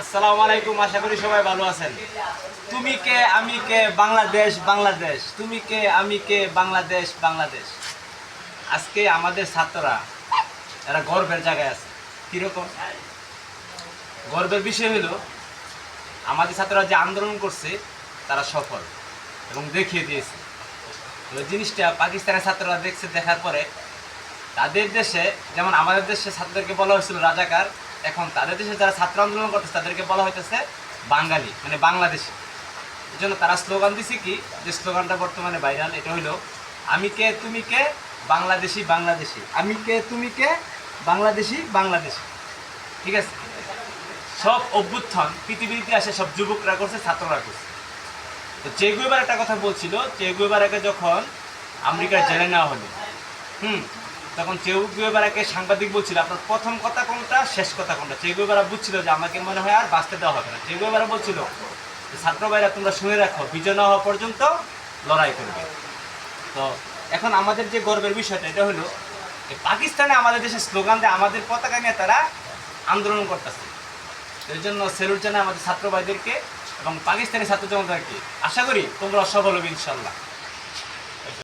আসসালামু আলাইকুম, আশা করি সবাই ভালো আছেন। তুমি কে আমি কে বাংলাদেশ বাংলাদেশ, তুমি কে আমি কে বাংলাদেশ বাংলাদেশ। আজকে আমাদের ছাত্ররা এরা গর্বের জায়গায় আছে। কীরকম গর্বের বিষয় হলো আমাদের ছাত্ররা যে আন্দোলন করছে তারা সফল এবং দেখিয়ে দিয়েছে। ওই জিনিসটা পাকিস্তানের ছাত্ররা দেখছে, দেখার পরে তাদের দেশে যেমন আমাদের দেশে ছাত্রদেরকে বলা হয়েছিল রাজাকার, এখন তাদের দেশে যারা ছাত্র আন্দোলন করতেছে তাদেরকে বলা হইতেছে বাঙালি, মানে বাংলাদেশি। এই জন্য তারা স্লোগান দিছে কি, যে স্লোগানটা বর্তমানে ভাইরাল, এটা হইলো আমি কে তুমি কে বাংলাদেশি বাংলাদেশি, আমি কে তুমি কে বাংলাদেশি বাংলাদেশি। ঠিক আছে, সব অভ্যুত্থান পৃথিবীর ইতিহাসে সব যুবকরা করছে, ছাত্ররা করছে। তো চে গুয়েভারা একটা কথা বলছিল, চে গুয়েভারাকে যখন আমেরিকার জেলে নেওয়া হলো, তখন চে গুয়েভারাকে সাংবাদিক বলছিল আপনার প্রথম কথা কোনটা, শেষ কথা কোনটা। চে গুয়েভারা বুঝছিল যে আমাকে মনে হয় আর বাঁচতে দেওয়া হবে না। চে গুয়েভারা বলছিল ছাত্র ভাইরা তোমরা শুনে রাখো, বিজয় না হওয়া পর্যন্ত লড়াই করবে। তো এখন আমাদের যে গর্বের বিষয়টা এটা হলো পাকিস্তানে আমাদের দেশের স্লোগান দেয়, আমাদের পতাকা নিয়ে তারা আন্দোলন করতেছে। এই জন্য সেলুট জানাই আমাদের ছাত্র ভাইদেরকে এবং পাকিস্তানি ছাত্র জনতাকে। আশা করি তোমরা সফল হবে ইনশাল্লাহ।